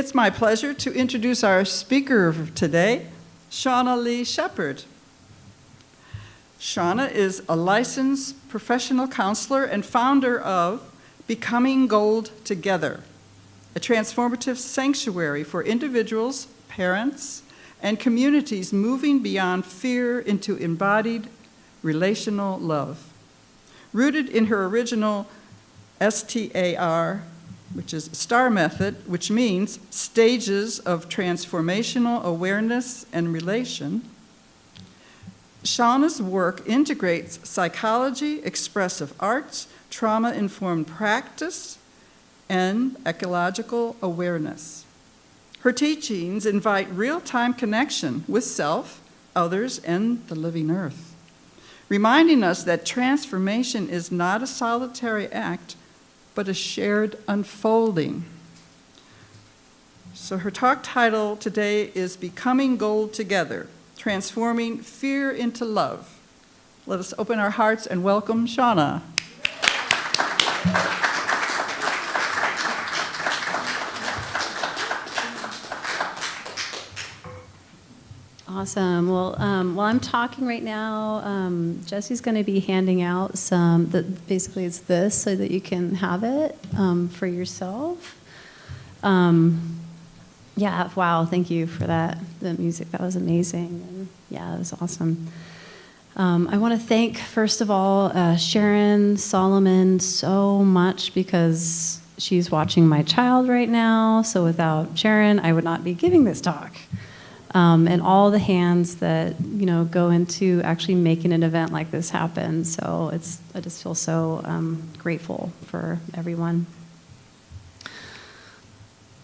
It's my pleasure to introduce our speaker today, Shauna Leigh Shepherd. Shauna is a licensed professional counselor and founder of Becoming Gold Together, a transformative sanctuary for individuals, parents, and communities moving beyond fear into embodied relational love. Rooted in her original S.T.A.R, which is S.T.A.R method, which means stages of transformational awareness and relation, Shauna's work integrates psychology, expressive arts, trauma-informed practice, and ecological awareness. Her teachings invite real-time connection with self, others, and the living earth, reminding us that transformation is not a solitary act, but a shared unfolding. So her talk title today is Becoming Gold Together, Transforming Fear into Love. Let us open our hearts and welcome Shauna. Awesome. Well, while I'm talking right now, Jesse's going to be handing out some, basically it's this, so that you can have it for yourself. Yeah, wow, thank you for that. The music, that was amazing. And yeah, it was awesome. I want to thank, first of all, Sharon Solomon so much, because she's watching my child right now. So without Sharon, I would not be giving this talk. And all the hands that, go into actually making an event like this happen. So I just feel so grateful for everyone.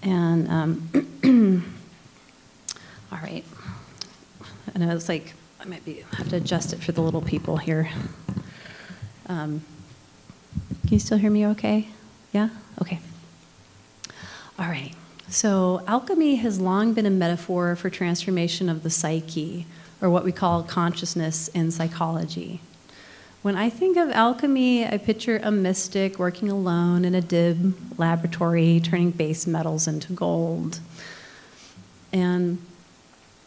And, all right. I know it's like, I might have to adjust it for the little people here. Can you still hear me okay? Yeah? Okay. All right. So alchemy has long been a metaphor for transformation of the psyche, or what we call consciousness in psychology. When I think of alchemy, I picture a mystic working alone in a dim laboratory, turning base metals into gold. And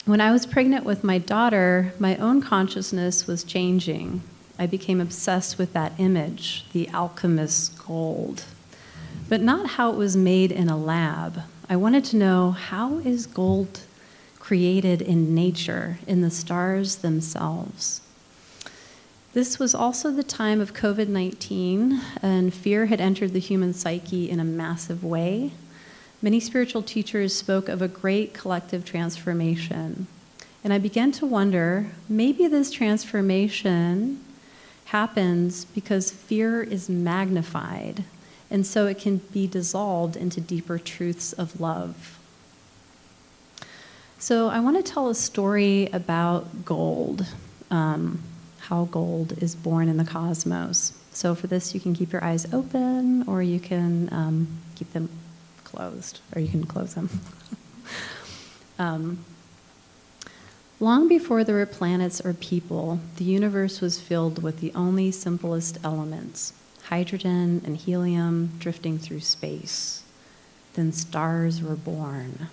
when I was pregnant with my daughter, my own consciousness was changing. I became obsessed with that image, the alchemist's gold, but not how it was made in a lab. I wanted to know, how is gold created in nature, in the stars themselves? This was also the time of COVID-19, and fear had entered the human psyche in a massive way. Many spiritual teachers spoke of a great collective transformation. And I began to wonder, maybe this transformation happens because fear is magnified, and so it can be dissolved into deeper truths of love. So I want to tell a story about gold, how gold is born in the cosmos. So for this, you can keep your eyes open, or you can keep them closed, or you can close them. Long before there were planets or people, the universe was filled with the only simplest elements: hydrogen and helium drifting through space. Then stars were born.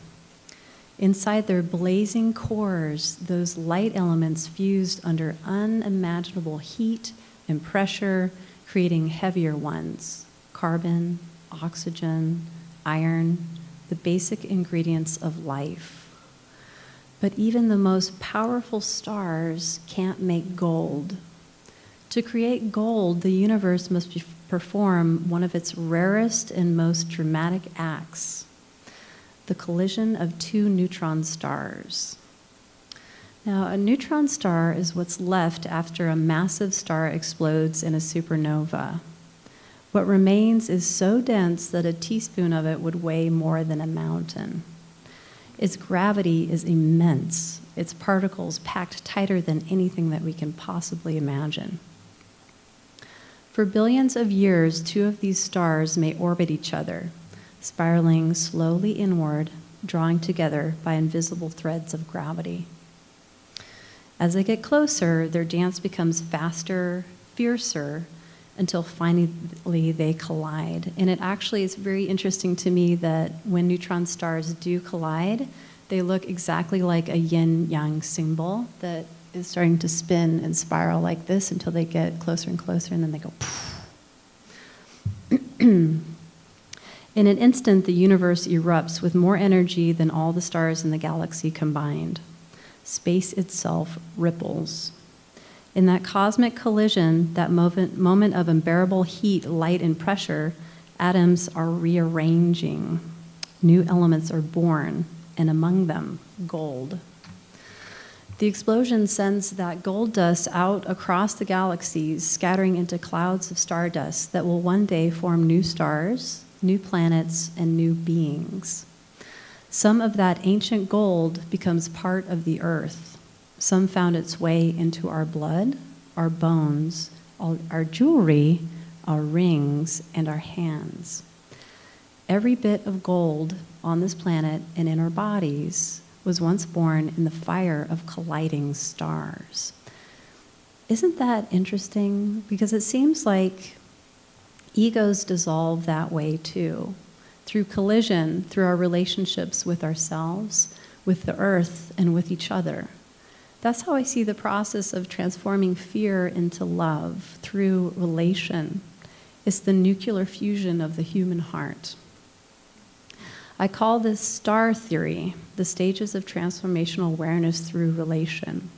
Inside their blazing cores, those light elements fused under unimaginable heat and pressure, creating heavier ones: carbon, oxygen, iron, the basic ingredients of life. But even the most powerful stars can't make gold. To create gold, the universe must perform one of its rarest and most dramatic acts: the collision of two neutron stars. Now, a neutron star is what's left after a massive star explodes in a supernova. What remains is so dense that a teaspoon of it would weigh more than a mountain. Its gravity is immense, its particles packed tighter than anything that we can possibly imagine. For billions of years, two of these stars may orbit each other, spiraling slowly inward, drawing together by invisible threads of gravity. As they get closer, their dance becomes faster, fiercer, until finally they collide. And it actually is very interesting to me that when neutron stars do collide, they look exactly like a yin-yang symbol that is starting to spin and spiral like this until they get closer and closer, and then they go poof. In an instant, the universe erupts with more energy than all the stars in the galaxy combined. Space itself ripples. In that cosmic collision, that moment of unbearable heat, light, and pressure, atoms are rearranging. New elements are born, and among them, gold. The explosion sends that gold dust out across the galaxies, scattering into clouds of stardust that will one day form new stars, new planets, and new beings. Some of that ancient gold becomes part of the earth. Some found its way into our blood, our bones, our jewelry, our rings, and our hands. Every bit of gold on this planet and in our bodies was once born in the fire of colliding stars. Isn't that interesting? Because it seems like egos dissolve that way too, through collision, through our relationships with ourselves, with the earth, and with each other. That's how I see the process of transforming fear into love, through relation. It's the nuclear fusion of the human heart. I call this S.T.A.R theory, the stages of transformational awareness through relation.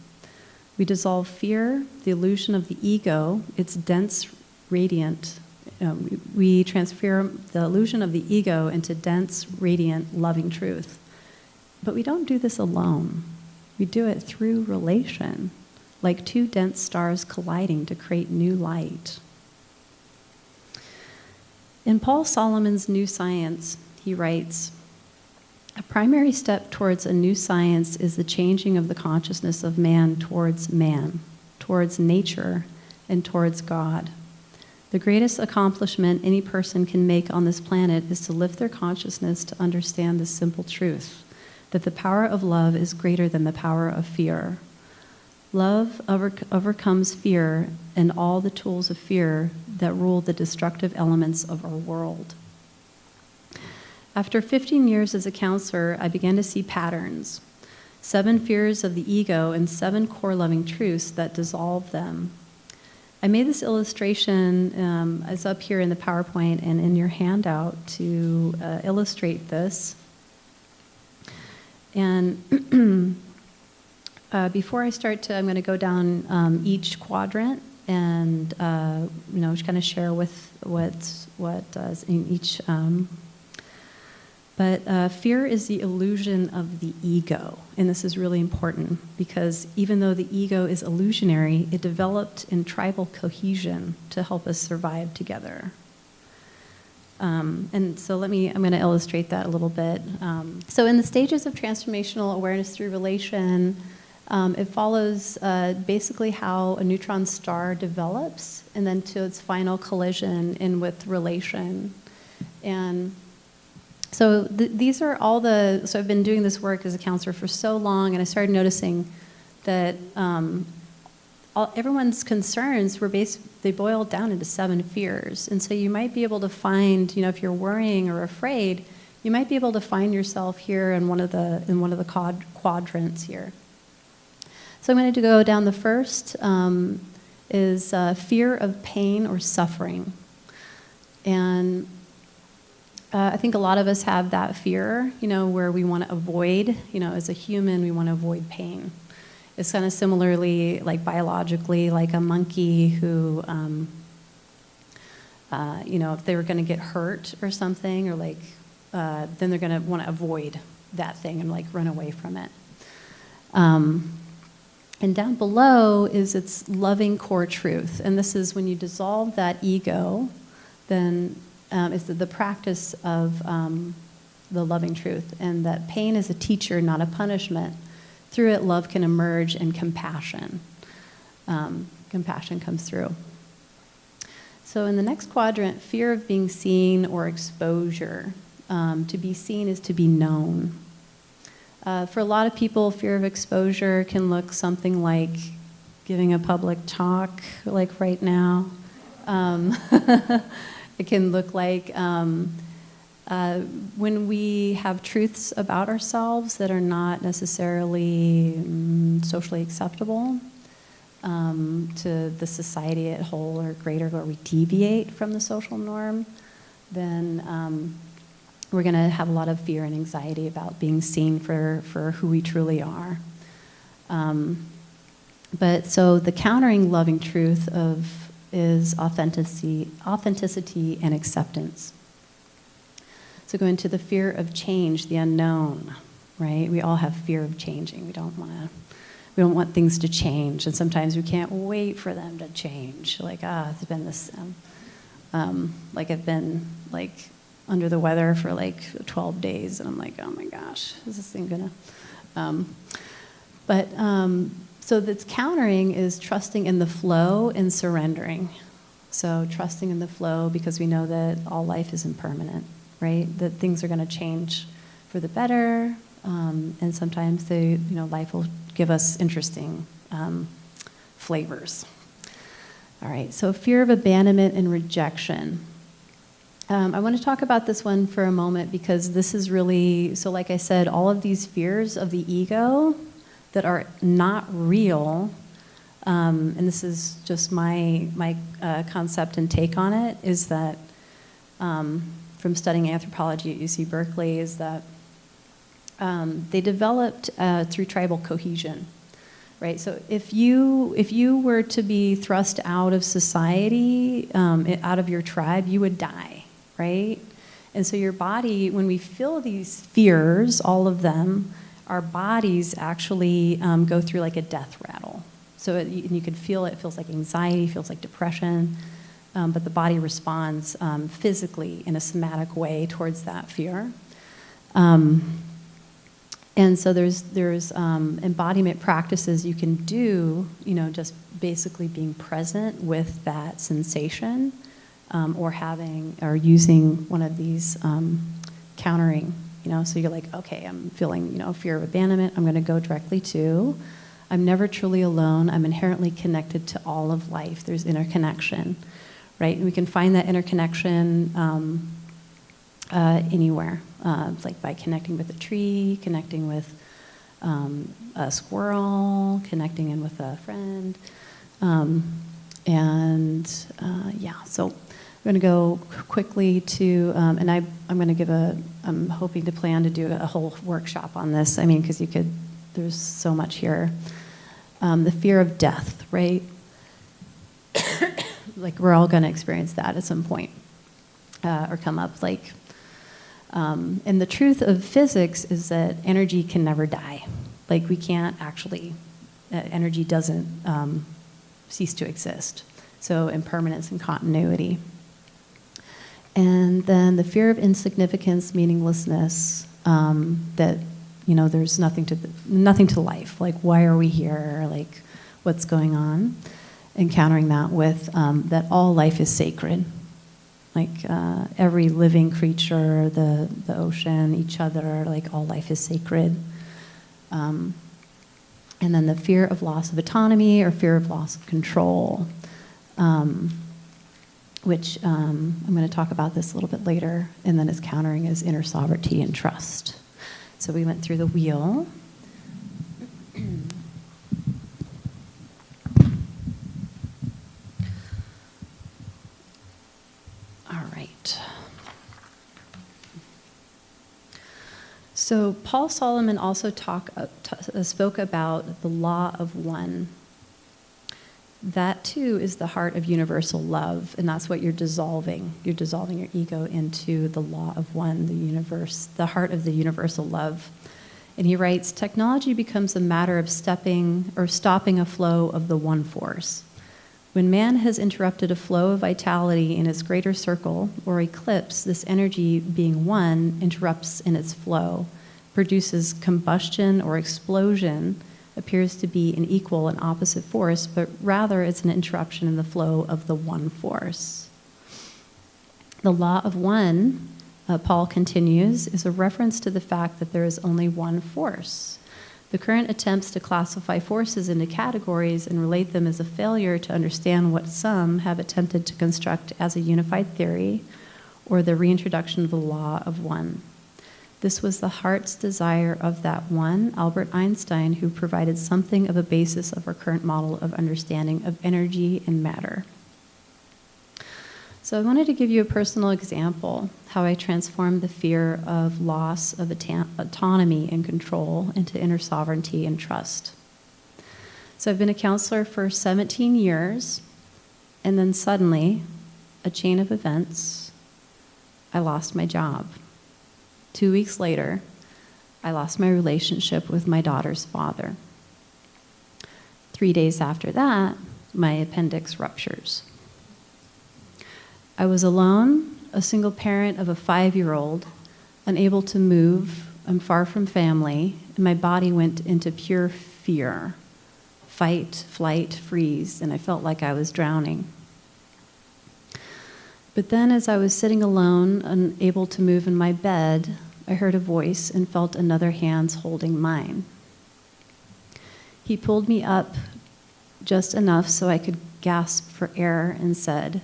We dissolve fear, the illusion of the ego, its dense, radiant. We transform the illusion of the ego into dense, radiant, loving truth. But we don't do this alone. We do it through relation, like two dense stars colliding to create new light. In Paul Solomon's New Science, he writes, "A primary step towards a new science is the changing of the consciousness of man, towards nature, and towards God. The greatest accomplishment any person can make on this planet is to lift their consciousness to understand this simple truth, that the power of love is greater than the power of fear. Love overcomes fear and all the tools of fear that rule the destructive elements of our world." After 15 years as a counselor, I began to see patterns, 7 fears of the ego and 7 core loving truths that dissolve them. I made this illustration, it's up here in the PowerPoint and in your handout to illustrate this. And before I start I'm going to go down each quadrant and just kind of share with what's in each. But fear is the illusion of the ego, and this is really important because even though the ego is illusionary, it developed in tribal cohesion to help us survive together. And so I'm going to illustrate that a little bit. So in the stages of transformational awareness through relation, it follows basically how a neutron star develops and then to its final collision in with relation. And so these are all so I've been doing this work as a counselor for so long, and I started noticing that everyone's concerns they boiled down into 7 fears. And so you might be able to find, if you're worrying or afraid, you might be able to find yourself here in one of the quadrants here. So I'm going to go down the first is fear of pain or suffering. And I think a lot of us have that fear, where we want to avoid, as a human, we want to avoid pain. It's kind of similarly, like biologically, like a monkey who, if they were going to get hurt or something, or then they're going to want to avoid that thing and run away from it. And down below is its loving core truth. And this is when you dissolve that ego, then is the practice of the loving truth, and that pain is a teacher, not a punishment. Through it, love can emerge, and compassion comes through. So in the next quadrant, fear of being seen or exposure. To be seen is to be known. For a lot of people, fear of exposure can look something like giving a public talk, like right now. It can look like when we have truths about ourselves that are not necessarily socially acceptable to the society at whole or greater, or we deviate from the social norm, then we're going to have a lot of fear and anxiety about being seen for who we truly are. But so the countering loving truth is authenticity and acceptance. So go into the fear of change, the unknown, right? We all have fear of changing. We don't want things to change, and sometimes we can't wait for them to change. Like, it's been this, like I've been like under the weather for like 12 days, and I'm like, oh my gosh, is this thing gonna? So that's countering is trusting in the flow and surrendering. So trusting in the flow because we know that all life is impermanent, right? That things are going to change for the better, and sometimes life will give us interesting flavors. All right, so fear of abandonment and rejection. I want to talk about this one for a moment because this is really, so like I said, all of these fears of the ego that are not real, and this is just my concept and take on it, is that from studying anthropology at UC Berkeley, is that they developed through tribal cohesion, right? So if you were to be thrust out of society, out of your tribe, you would die, right? And so your body, when we feel these fears, all of them, our bodies actually go through like a death rattle. So you can feel it. It feels like anxiety, feels like depression, but the body responds physically in a somatic way towards that fear. And so there's embodiment practices you can do, just basically being present with that sensation, or using one of these countering. So you're like, okay, I'm feeling, fear of abandonment. I'm going to go directly to, I'm never truly alone. I'm inherently connected to all of life. There's interconnection, right? And we can find that interconnection anywhere, like by connecting with a tree, connecting with a squirrel, connecting in with a friend, So I'm going to go quickly to, and I'm going to give I'm hoping to plan to do a whole workshop on this. I mean, because there's so much here. The fear of death, right? Like we're all going to experience that at some point, or come up. Like, and the truth of physics is that energy can never die. Like we can't actually, energy doesn't cease to exist. So impermanence and continuity. And then the fear of insignificance, meaninglessness, that, there's nothing to life. Like, why are we here? Like, what's going on? Encountering that with that all life is sacred. Like, every living creature, the ocean, each other, like, all life is sacred. And then the fear of loss of autonomy or fear of loss of control. Which I'm going to talk about this a little bit later, and then its countering is inner sovereignty and trust. So we went through the wheel. All right. So Paul Solomon also spoke about the law of one. That too is the heart of universal love, and that's what you're dissolving. You're dissolving your ego into the law of one, the universe, the heart of the universal love. And he writes, technology becomes a matter of stopping a flow of the one force. When man has interrupted a flow of vitality in its greater circle or eclipse, this energy being one interrupts in its flow, produces combustion or explosion, appears to be an equal and opposite force, but rather it's an interruption in the flow of the one force. The law of one, Paul continues, is a reference to the fact that there is only one force. The current attempts to classify forces into categories and relate them as a failure to understand what some have attempted to construct as a unified theory, or the reintroduction of the law of one. This was the heart's desire of that one, Albert Einstein, who provided something of a basis of our current model of understanding of energy and matter. So I wanted to give you a personal example, how I transformed the fear of loss of autonomy and control into inner sovereignty and trust. So I've been a counselor for 17 years, and then suddenly, a chain of events, I lost my job. 2 weeks later, I lost my relationship with my daughter's father. 3 days after that, my appendix ruptures. I was alone, a single parent of a 5-year-old, unable to move. I'm far from family, and my body went into pure fear. Fight, flight, freeze, and I felt like I was drowning. But then as I was sitting alone, unable to move in my bed, I heard a voice and felt another hand holding mine. He pulled me up just enough so I could gasp for air and said,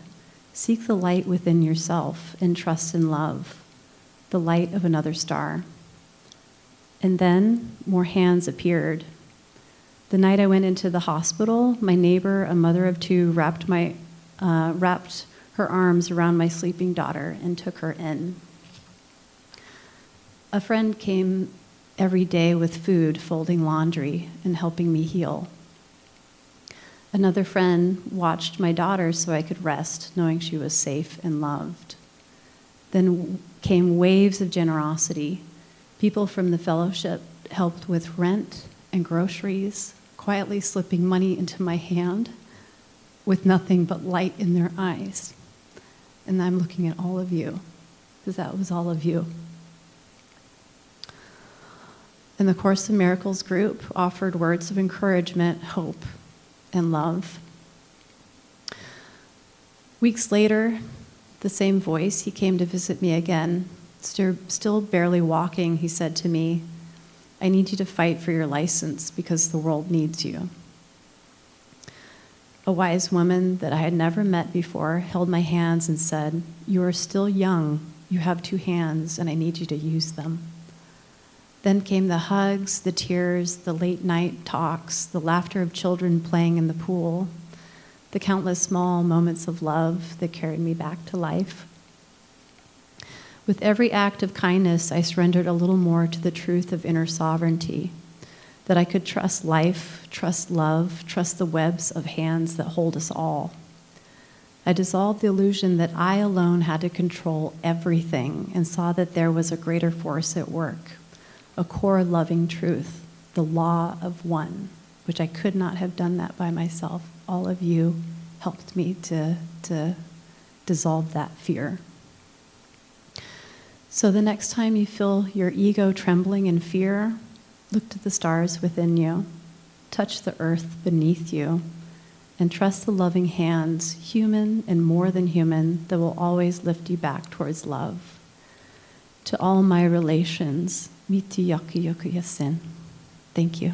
"Seek the light within yourself and trust in love, the light of another star." And then more hands appeared. The night I went into the hospital, my neighbor, a mother of two, wrapped her arms around my sleeping daughter and took her in. A friend came every day with food, folding laundry, and helping me heal. Another friend watched my daughter so I could rest, knowing she was safe and loved. Then came waves of generosity. People from the fellowship helped with rent and groceries, quietly slipping money into my hand with nothing but light in their eyes. And I'm looking at all of you, because that was all of you. And the Course in Miracles group offered words of encouragement, hope, and love. Weeks later, the same voice, he came to visit me again. Still barely walking, he said to me, "I need you to fight for your license because the world needs you." A wise woman that I had never met before held my hands and said, "You are still young. You have 2 hands, and I need you to use them." Then came the hugs, the tears, the late night talks, the laughter of children playing in the pool, the countless small moments of love that carried me back to life. With every act of kindness, I surrendered a little more to the truth of inner sovereignty, that I could trust life, trust love, trust the webs of hands that hold us all. I dissolved the illusion that I alone had to control everything and saw that there was a greater force at work, a core loving truth, the law of one, which I could not have done that by myself. All of you helped me to dissolve that fear. So the next time you feel your ego trembling in fear, look to the stars within you, touch the earth beneath you, and trust the loving hands, human and more than human, that will always lift you back towards love. To all my relations, miti yaku yaku yasin. Thank you.